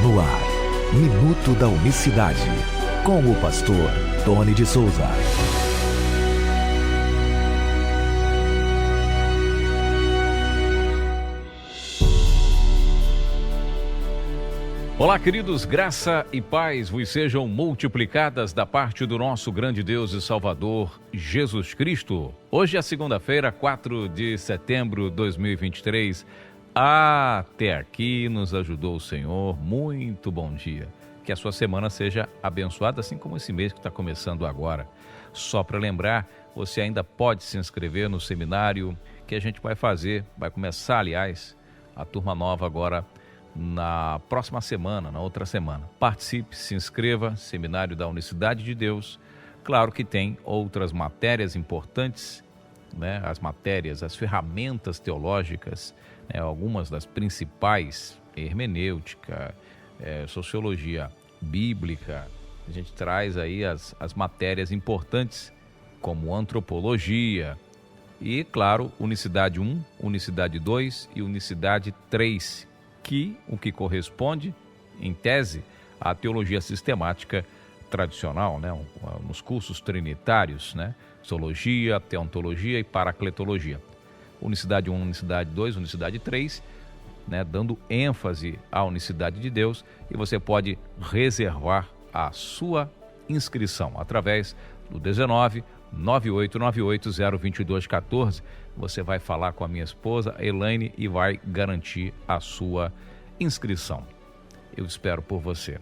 No ar, Minuto da Unicidade, com o pastor Tony de Souza. Olá, queridos, graça e paz vos sejam multiplicadas da parte do nosso grande Deus e Salvador, Jesus Cristo. Hoje é segunda-feira, 4 de setembro de 2023. Até aqui nos ajudou o Senhor. Muito bom dia. Que a sua semana seja abençoada, assim como esse mês que está começando agora. Só para lembrar, você ainda pode se inscrever no seminário que a gente vai fazer. Vai começar, aliás, a turma nova agora na próxima semana, na outra semana. Participe, se inscreva, Seminário da Unicidade de Deus. Claro que tem outras matérias importantes, né? As matérias, as ferramentas teológicas, né? Algumas das principais, hermenêutica, sociologia bíblica. A gente traz aí as matérias importantes, como antropologia e, claro, Unicidade 1, Unicidade 2 e Unicidade 3, o que corresponde, em tese, à teologia sistemática tradicional, né? Nos cursos trinitários, né? Zoologia, teontologia e paracletologia. Unicidade 1, Unicidade 2, Unicidade 3, né? Dando ênfase à unicidade de Deus, e você pode reservar a sua inscrição através do 19 9898 02214. Você vai falar com a minha esposa, Elaine, e vai garantir a sua inscrição. Eu espero por você.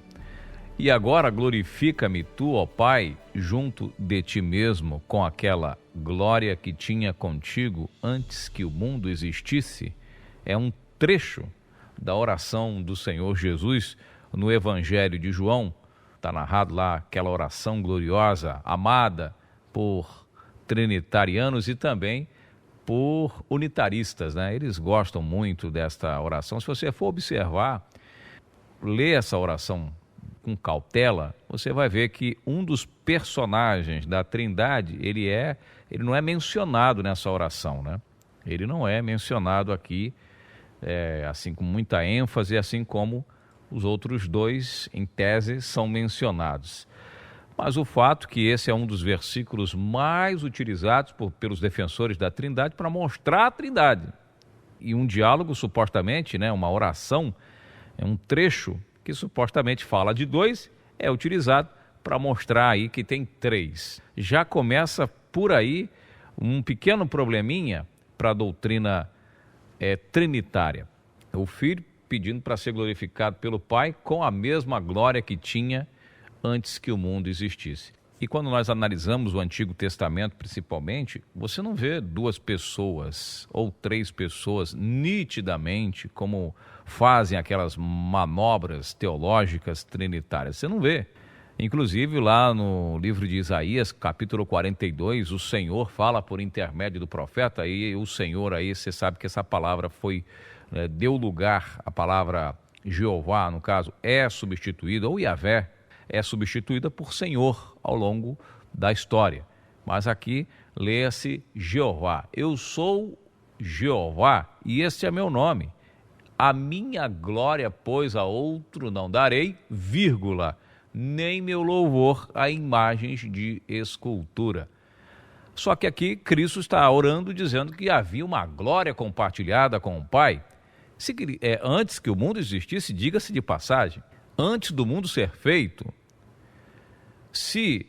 E agora glorifica-me tu, ó Pai, junto de ti mesmo, com aquela glória que tinha contigo antes que o mundo existisse. É um trecho da oração do Senhor Jesus no Evangelho de João. Está narrado lá aquela oração gloriosa, amada por trinitarianos e também por unitaristas, né? Eles gostam muito desta oração. Se você for observar, ler essa oração com cautela, você vai ver que um dos personagens da Trindade, ele não é mencionado nessa oração, né? Ele não é mencionado aqui, assim com muita ênfase, assim como os outros dois, em tese, são mencionados. Mas o fato que esse é um dos versículos mais utilizados pelos defensores da Trindade para mostrar a Trindade. E um diálogo, supostamente, né, uma oração, é um trecho que supostamente fala de dois, é utilizado para mostrar aí que tem três. Já começa por aí um pequeno probleminha para a doutrina trinitária. O Filho pedindo para ser glorificado pelo Pai com a mesma glória que tinha antes que o mundo existisse. E quando nós analisamos o Antigo Testamento, principalmente, você não vê duas pessoas ou três pessoas nitidamente como fazem aquelas manobras teológicas trinitárias. Você não vê. Inclusive, lá no livro de Isaías, capítulo 42, o Senhor fala por intermédio do profeta, e o Senhor aí, você sabe que essa palavra deu lugar, a palavra Jeová, no caso, é substituída, ou Yahvé, é substituída por Senhor ao longo da história. Mas aqui lê-se Jeová. Eu sou Jeová e este é meu nome. A minha glória, pois, a outro não darei, vírgula, nem meu louvor a imagens de escultura. Só que aqui Cristo está orando, dizendo que havia uma glória compartilhada com o Pai. Antes que o mundo existisse, diga-se de passagem, antes do mundo ser feito, se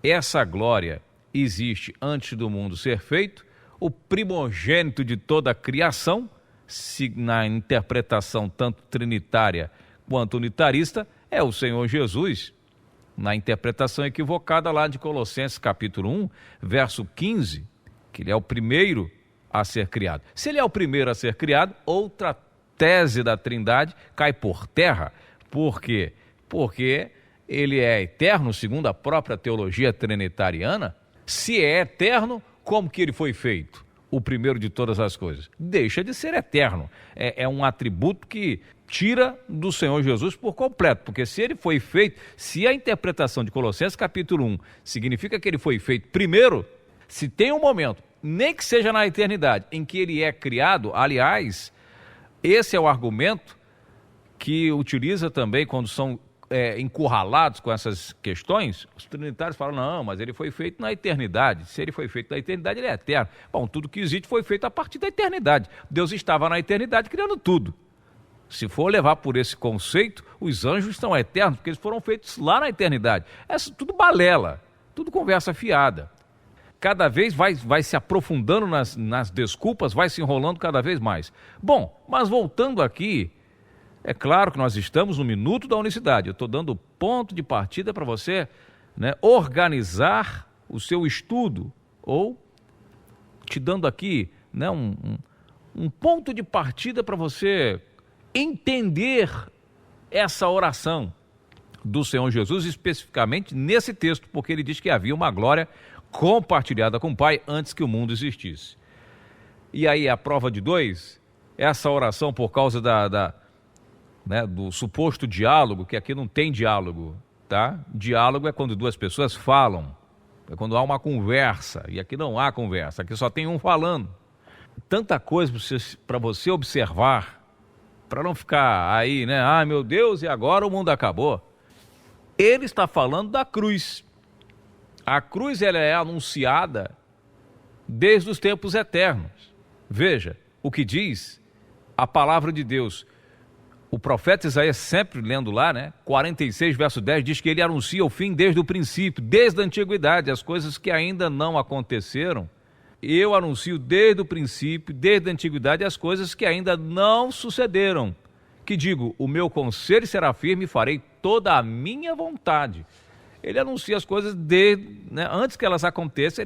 essa glória existe antes do mundo ser feito, o primogênito de toda a criação, se na interpretação tanto trinitária quanto unitarista, é o Senhor Jesus. Na interpretação equivocada lá de Colossenses capítulo 1, verso 15, que ele é o primeiro a ser criado. Se ele é o primeiro a ser criado, outra tese da Trindade cai por terra. Por quê? Porque ele é eterno, segundo a própria teologia trinitariana. Se é eterno, como que ele foi feito? O primeiro de todas as coisas. Deixa de ser eterno. É um atributo que tira do Senhor Jesus por completo, porque se ele foi feito, se a interpretação de Colossenses capítulo 1 significa que ele foi feito primeiro, se tem um momento, nem que seja na eternidade, em que ele é criado, aliás, esse é o argumento que utiliza também quando são encurralados com essas questões. Os trinitários falam, não, mas ele foi feito na eternidade. Se ele foi feito na eternidade, ele é eterno. Bom, tudo que existe foi feito a partir da eternidade. Deus estava na eternidade criando tudo. Se for levar por esse conceito, os anjos estão eternos, porque eles foram feitos lá na eternidade. É tudo balela, tudo conversa fiada. Cada vez vai se aprofundando nas desculpas, vai se enrolando cada vez mais. Bom, mas voltando aqui, é claro que nós estamos no minuto da unicidade. Eu estou dando o ponto de partida para você, né, organizar o seu estudo, ou te dando aqui, né, um ponto de partida para você entender essa oração do Senhor Jesus, especificamente nesse texto, porque ele diz que havia uma glória compartilhada com o Pai antes que o mundo existisse. E aí a prova de 2, essa oração por causa do suposto diálogo, que aqui não tem diálogo, tá? Diálogo é quando duas pessoas falam, é quando há uma conversa, e aqui não há conversa, aqui só tem um falando. Tanta coisa para você observar, para não ficar aí, né? Ah, meu Deus, e agora o mundo acabou. Ele está falando da cruz. A cruz, ela é anunciada desde os tempos eternos. Veja o que diz a palavra de Deus. O profeta Isaías, sempre lendo lá, né? 46, verso 10, diz que ele anuncia o fim desde o princípio, desde a antiguidade, as coisas que ainda não aconteceram. Eu anuncio desde o princípio, desde a antiguidade, as coisas que ainda não sucederam. Que digo, o meu conselho será firme e farei toda a minha vontade. Ele anuncia as coisas antes que elas aconteçam,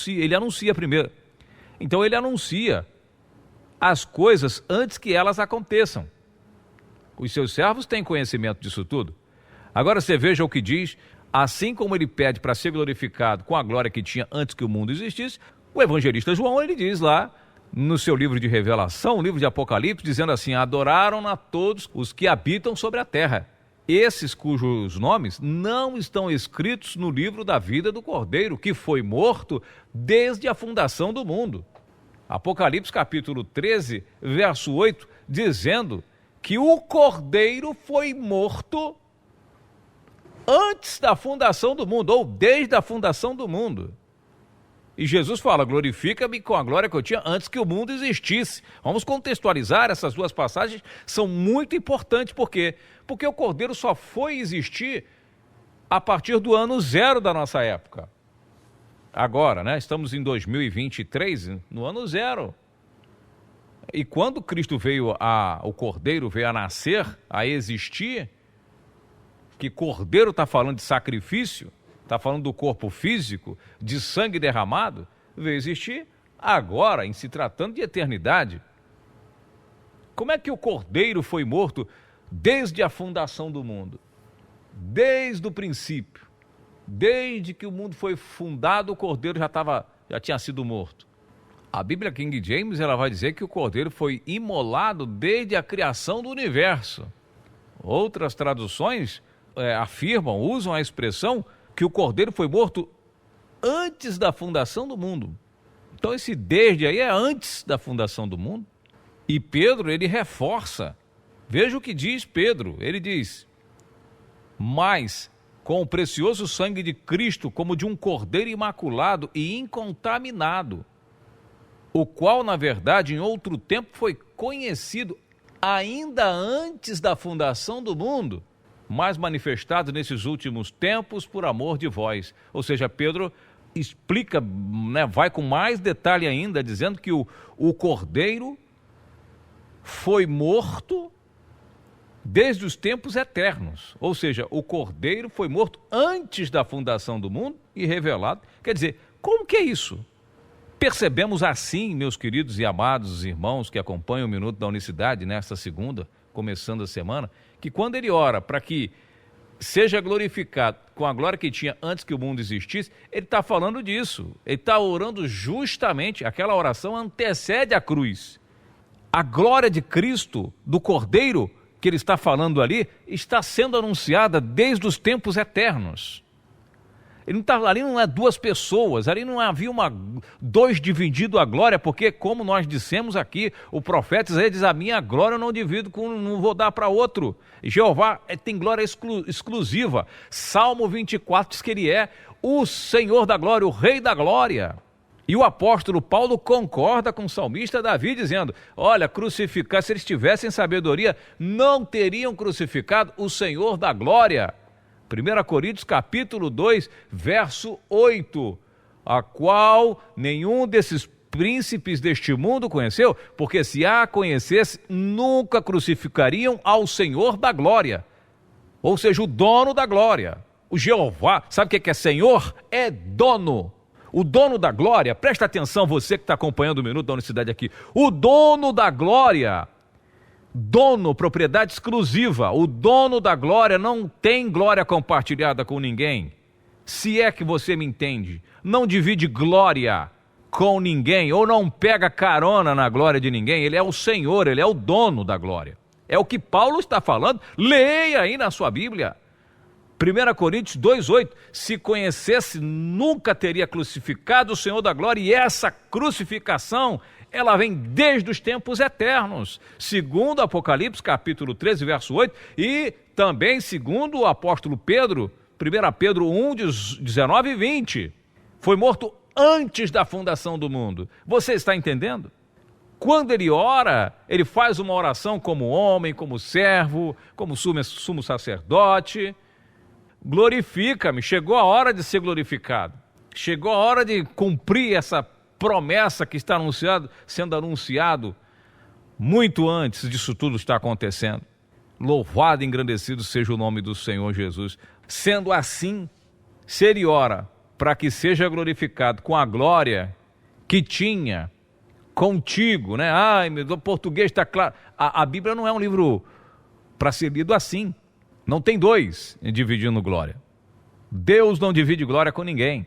ele anuncia primeiro. Então ele anuncia as coisas antes que elas aconteçam. Os seus servos têm conhecimento disso tudo. Agora você veja o que diz, assim como ele pede para ser glorificado com a glória que tinha antes que o mundo existisse, o evangelista João, ele diz lá, no seu livro de Revelação, o livro de Apocalipse, dizendo assim, adoraram a todos os que habitam sobre a terra. Esses cujos nomes não estão escritos no livro da vida do Cordeiro, que foi morto desde a fundação do mundo. Apocalipse capítulo 13, verso 8, dizendo que o Cordeiro foi morto antes da fundação do mundo, ou desde a fundação do mundo. E Jesus fala, glorifica-me com a glória que eu tinha antes que o mundo existisse. Vamos contextualizar, essas duas passagens são muito importantes. Por quê? Porque o Cordeiro só foi existir a partir do ano 0 da nossa época. Agora, né? Estamos em 2023, no ano 0. E quando Cristo o Cordeiro veio a nascer, a existir, que Cordeiro está falando de sacrifício, está falando do corpo físico, de sangue derramado, veio existir agora, em se tratando de eternidade. Como é que o Cordeiro foi morto desde a fundação do mundo? Desde o princípio. Desde que o mundo foi fundado, o Cordeiro já tinha sido morto. A Bíblia King James, ela vai dizer que o Cordeiro foi imolado desde a criação do universo. Outras traduções usam a expressão que o Cordeiro foi morto antes da fundação do mundo. Então esse desde aí é antes da fundação do mundo. E Pedro, ele reforça. Veja o que diz Pedro. Ele diz, mas com o precioso sangue de Cristo, como de um cordeiro imaculado e incontaminado, o qual, na verdade, em outro tempo foi conhecido ainda antes da fundação do mundo, mas manifestado nesses últimos tempos por amor de vós. Ou seja, Pedro explica, né, vai com mais detalhe ainda, dizendo que o Cordeiro foi morto desde os tempos eternos. Ou seja, o Cordeiro foi morto antes da fundação do mundo e revelado. Quer dizer, como que é isso? Percebemos assim, meus queridos e amados irmãos que acompanham o Minuto da Unicidade nesta segunda, começando a semana, que quando ele ora para que seja glorificado com a glória que tinha antes que o mundo existisse, ele está falando disso. Ele está orando justamente, aquela oração antecede a cruz. A glória de Cristo, do Cordeiro, que ele está falando ali, está sendo anunciada desde os tempos eternos. Ele não tá, ali não é duas pessoas, ali não havia dois dividindo a glória, porque como nós dissemos aqui, o profeta Isaías diz, a minha glória eu não divido, não vou dar para outro. Jeová tem glória exclusiva. Salmo 24 diz que ele é o Senhor da glória, o Rei da glória. E o apóstolo Paulo concorda com o salmista Davi, dizendo, olha, crucificar, se eles tivessem sabedoria, não teriam crucificado o Senhor da glória. 1 Coríntios capítulo 2, verso 8, a qual nenhum desses príncipes deste mundo conheceu, porque se a conhecesse, nunca crucificariam ao Senhor da glória, ou seja, o dono da glória, o Jeová. Sabe o que é Senhor? É dono. O dono da glória, presta atenção você que está acompanhando o Minuto da Unicidade aqui, o dono da glória, dono, propriedade exclusiva, o dono da glória não tem glória compartilhada com ninguém, se é que você me entende, não divide glória com ninguém, ou não pega carona na glória de ninguém, ele é o Senhor, ele é o dono da glória, é o que Paulo está falando, leia aí na sua Bíblia, 1 Coríntios 2,8, se conhecesse, nunca teria crucificado o Senhor da glória, e essa crucificação, ela vem desde os tempos eternos, segundo Apocalipse, capítulo 13, verso 8, e também segundo o apóstolo Pedro, 1 Pedro 1, 19 e 20, foi morto antes da fundação do mundo. Você está entendendo? Quando ele ora, ele faz uma oração como homem, como servo, como sumo sacerdote, glorifica-me, chegou a hora de ser glorificado, chegou a hora de cumprir essa promessa que está sendo anunciado muito antes disso tudo estar acontecendo. Louvado e engrandecido seja o nome do Senhor Jesus. Sendo assim, se ele ora para que seja glorificado com a glória que tinha contigo, né? Ai, meu português está claro. A Bíblia não é um livro para ser lido assim. Não tem dois dividindo glória. Deus não divide glória com ninguém.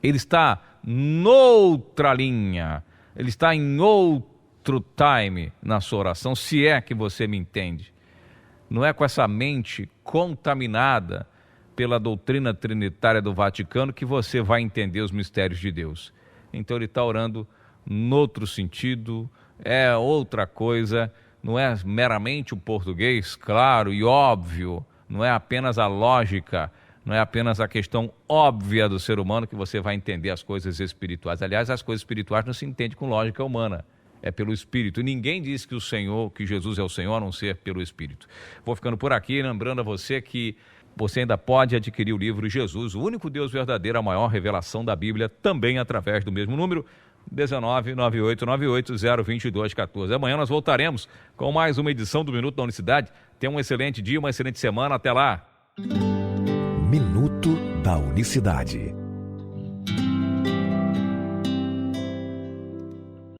Ele está noutra linha. Ele está em outro time na sua oração, se é que você me entende. Não é com essa mente contaminada pela doutrina trinitária do Vaticano que você vai entender os mistérios de Deus. Então ele está orando noutro sentido, é outra coisa. Não é meramente o português, claro e óbvio, não é apenas a lógica, não é apenas a questão óbvia do ser humano que você vai entender as coisas espirituais. Aliás, as coisas espirituais não se entendem com lógica humana, é pelo Espírito. E ninguém diz que que Jesus é o Senhor, a não ser pelo Espírito. Vou ficando por aqui, lembrando a você que você ainda pode adquirir o livro Jesus, o único Deus verdadeiro, a maior revelação da Bíblia, também através do mesmo número, 199898-02214. Amanhã nós voltaremos com mais uma edição do Minuto da Unicidade. Tenha um excelente dia, uma excelente semana. Até lá. Minuto da Unicidade.